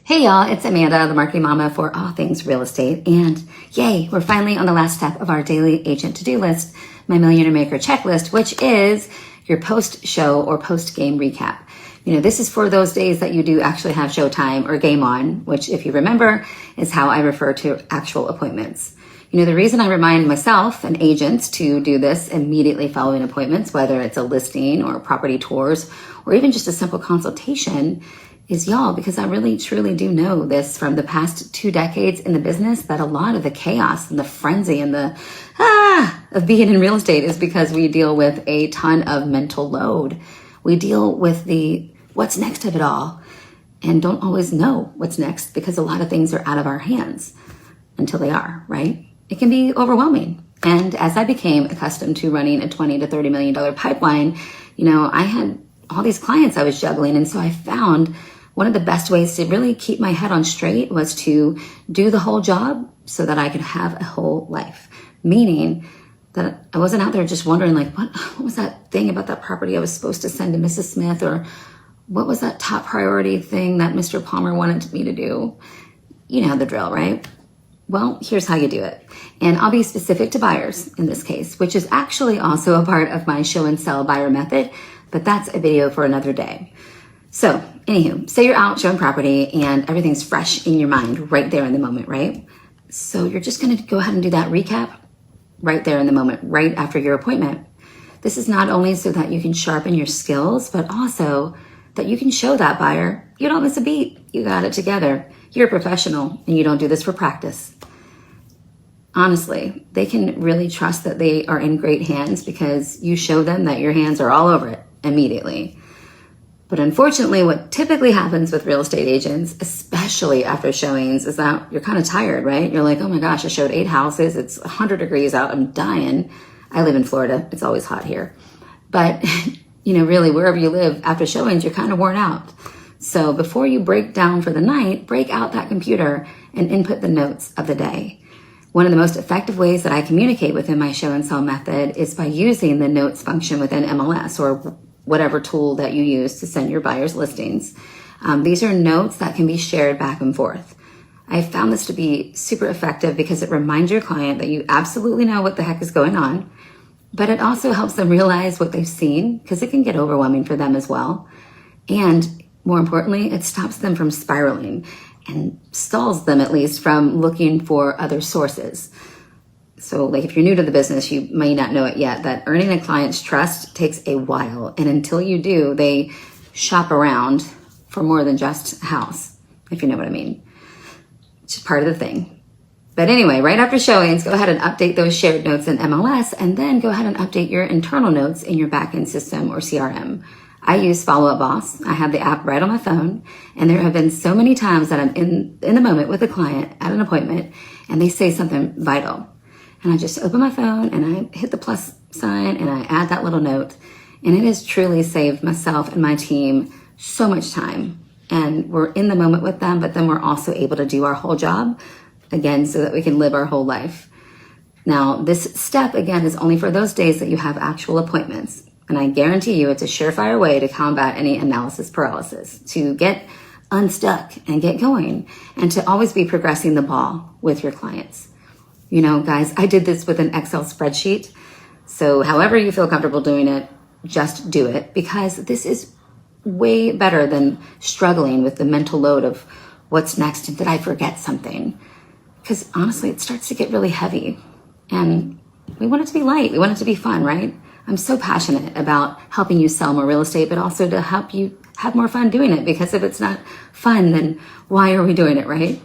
Hey y'all, it's Amanda, the marketing mama for all things real estate. And yay, we're finally on the last step of our daily agent to-do list, my Millionaire Maker checklist, which is your post-show or post-game recap. This is for those days that you do actually have showtime or game on, which if you remember is how I refer to actual appointments. The reason I remind myself and agents to do this immediately following appointments, whether it's a listing or property tours, or even just a simple consultation, is y'all, because I really truly do know this from the past 2 decades in the business, that a lot of the chaos and the frenzy and the of being in real estate is because we deal with a ton of mental load. We deal with the what's next of it all and don't always know what's next because a lot of things are out of our hands until they are, right? It can be overwhelming. And as I became accustomed to running a $20 to $30 million pipeline, I had all these clients I was juggling. And so I found one of the best ways to really keep my head on straight was to do the whole job so that I could have a whole life. Meaning that I wasn't out there just wondering what was that thing about that property I was supposed to send to Mrs. Smith, or what was that top priority thing that Mr. Palmer wanted me to do? You know the drill, right? Well, here's how you do it. And I'll be specific to buyers in this case, which is actually also a part of my show and sell buyer method, but that's a video for another day. So anywho, say you're out showing property and everything's fresh in your mind right there in the moment, right? So you're just gonna go ahead and do that recap right there in the moment, right after your appointment. This is not only so that you can sharpen your skills, but also that you can show that buyer, you don't miss a beat, you got it together. You're a professional and you don't do this for practice. Honestly, they can really trust that they are in great hands because you show them that your hands are all over it immediately. But unfortunately, what typically happens with real estate agents, especially after showings, is that you're kind of tired, right? You're like, oh my gosh, I showed 8 houses. It's 100 degrees out. I'm dying. I live in Florida. It's always hot here. But, really wherever you live after showings, you're kind of worn out. So before you break down for the night, break out that computer and input the notes of the day. One of the most effective ways that I communicate within my show and sell method is by using the notes function within MLS or whatever tool that you use to send your buyers listings. These are notes that can be shared back and forth. I found this to be super effective because it reminds your client that you absolutely know what the heck is going on, but it also helps them realize what they've seen because it can get overwhelming for them as well. And more importantly, it stops them from spiraling and stalls them at least from looking for other sources. So if you're new to the business, you may not know it yet, that earning a client's trust takes a while. And until you do, they shop around for more than just a house, if you know what I mean. It's part of the thing. But anyway, right after showings, go ahead and update those shared notes in MLS, and then go ahead and update your internal notes in your backend system or CRM. I use Follow Up Boss. I have the app right on my phone, and there have been so many times that I'm in the moment with a client at an appointment, and they say something vital. And I just open my phone, and I hit the plus sign, and I add that little note, and it has truly saved myself and my team so much time. And we're in the moment with them, but then we're also able to do our whole job, again, so that we can live our whole life. Now, this step, again, is only for those days that you have actual appointments. And I guarantee you it's a surefire way to combat any analysis paralysis, to get unstuck and get going, and to always be progressing the ball with your clients. Guys, I did this with an Excel spreadsheet. So however you feel comfortable doing it, just do it, because this is way better than struggling with the mental load of what's next and did I forget something? Because honestly, it starts to get really heavy. And we want it to be light. We want it to be fun, right? I'm so passionate about helping you sell more real estate, but also to help you have more fun doing it, because if it's not fun, then why are we doing it, right?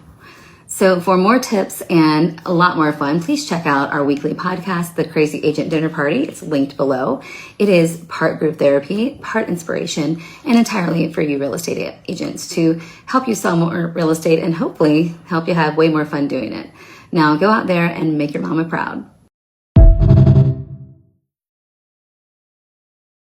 So for more tips and a lot more fun, please check out our weekly podcast, The Crazy Agent Dinner Party. It's linked below. It is part group therapy, part inspiration, and entirely for you real estate agents to help you sell more real estate and hopefully help you have way more fun doing it. Now go out there and make your mama proud.